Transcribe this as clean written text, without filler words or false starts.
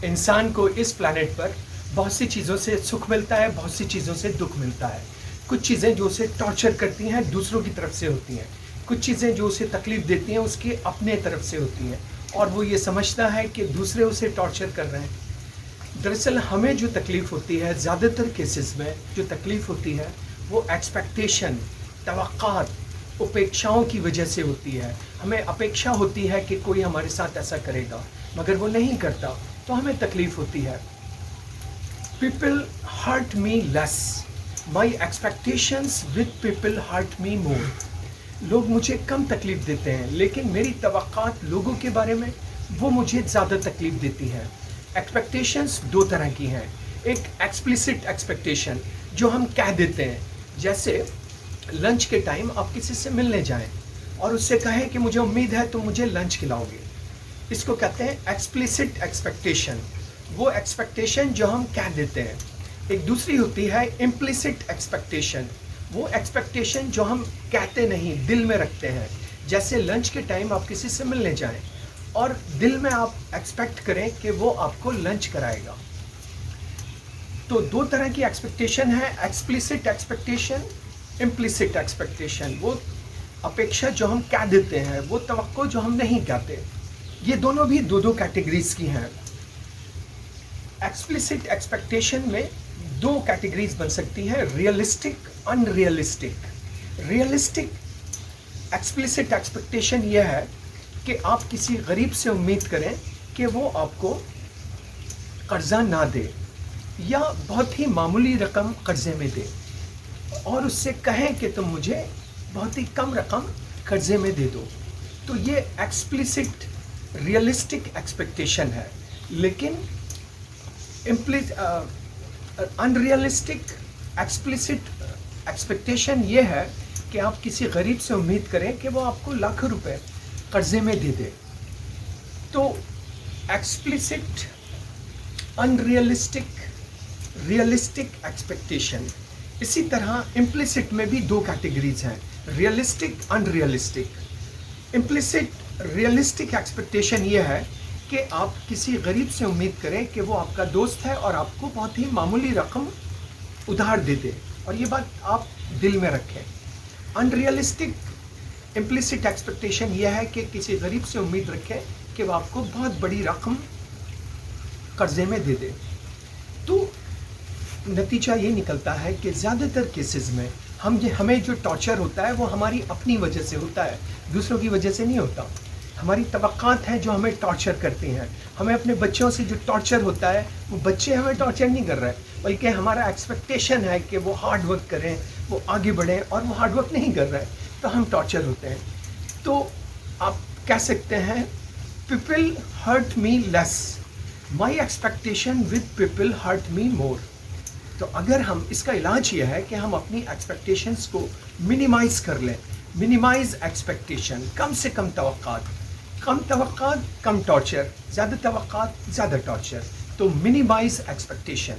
इंसान को इस प्लैनेट पर बहुत सी चीज़ों से सुख मिलता है, बहुत सी चीज़ों से दुख मिलता है। कुछ चीज़ें जो उसे टॉर्चर करती हैं दूसरों की तरफ से होती हैं, कुछ चीज़ें जो उसे तकलीफ़ देती हैं उसकी अपने तरफ से होती हैं और वो ये समझता है कि दूसरे उसे टॉर्चर कर रहे हैं। दरअसल हमें जो तकलीफ़ होती है, ज़्यादातर केसेस में जो तकलीफ़ होती है वो एक्सपेक्टेशन, तवक्कात, अपेक्षाओं की वजह से होती है। हमें अपेक्षा होती है कि कोई हमारे साथ ऐसा करेगा, मगर वो नहीं करता तो हमें तकलीफ़ होती है। People hurt me less. My expectations with people hurt me more. लोग मुझे कम तकलीफ़ देते हैं, लेकिन मेरी तवक्कात लोगों के बारे में वो मुझे ज़्यादा तकलीफ़ देती है। एक्सपेक्टेशंस दो तरह की हैं। एक एक्सप्लिसिट एक्सपेक्टेशन जो हम कह देते हैं, जैसे लंच के टाइम आप किसी से मिलने जाएं और उससे कहें कि मुझे उम्मीद है तुम मुझे लंच खिलाओगे। इसको कहते हैं एक्सप्लिसिट एक्सपेक्टेशन, वो एक्सपेक्टेशन जो हम कह देते हैं। एक दूसरी होती है इम्प्लिसिट एक्सपेक्टेशन, वो एक्सपेक्टेशन जो हम कहते नहीं, दिल में रखते हैं। जैसे लंच के टाइम आप किसी से मिलने जाएं और दिल में आप एक्सपेक्ट करें कि वो आपको लंच कराएगा। तो दो तरह की एक्सपेक्टेशन है, एक्सप्लिसिट एक्सपेक्टेशन, इम्प्लिसिट एक्सपेक्टेशन। वो अपेक्षा जो हम कह देते हैं, वो तवक्को जो हम नहीं कहते। ये दोनों भी दो कैटेगरीज की हैं। एक्सप्लिसिट एक्सपेक्टेशन में दो कैटेगरीज बन सकती हैं, realistic, unrealistic. Realistic explicit expectation यह है कि आप किसी गरीब से उम्मीद करें कि वो आपको कर्जा ना दे या बहुत ही मामूली रकम कर्जे में दे और उससे कहें कि तुम मुझे बहुत ही कम रकम कर्जे में दे दो। तो ये एक्सप्लिसिट रियलिस्टिक एक्सपेक्टेशन है। लेकिन अनरियलिस्टिक एक्सप्लिसिट एक्सपेक्टेशन ये है कि आप किसी गरीब से उम्मीद करें कि वो आपको लाखों रुपए कर्जे में दे दे। तो एक्सप्लिसिट, अनरियलिस्टिक, रियलिस्टिक एक्सपेक्टेशन। इसी तरह इम्प्लिसिट में भी दो कैटेगरीज हैं, realistic, unrealistic. Implicit realistic expectation ये है कि आप किसी गरीब से उम्मीद करें कि वो आपका दोस्त है और आपको बहुत ही मामूली रकम उधार दे दे और ये बात आप दिल में रखें। अनरियलिस्टिक इम्प्लिसिट एक्सपेक्टेशन यह है कि किसी गरीब से उम्मीद रखें कि वो आपको बहुत बड़ी रकम कर्जे में दे दे। तो नतीजा ये निकलता है कि ज़्यादातर केसेस में हमें जो टॉर्चर होता है वो हमारी अपनी वजह से होता है, दूसरों की वजह से नहीं होता। हमारी तवक्कात हैं जो हमें टॉर्चर करती हैं। हमें अपने बच्चों से जो टॉर्चर होता है वो बच्चे हमें टॉर्चर नहीं कर रहे, बल्कि हमारा एक्सपेक्टेशन है कि वो हार्ड वर्क करें, वो आगे बढ़ें, और वो हार्ड वर्क नहीं कर रहे तो हम टॉर्चर होते हैं। तो आप कह सकते हैं people hurt me less, my expectation with people hurt me more. तो अगर हम, इसका इलाज ये है कि हम अपनी एक्सपेक्टेशंस को मिनिमाइज़ कर लें। मिनिमाइज़ एक्सपेक्टेशन, कम से कम तवक्कात, कम टॉर्चर, ज़्यादा तवक्कात ज़्यादा टॉर्चर। तो मिनिमाइज़ एक्सपेक्टेशन।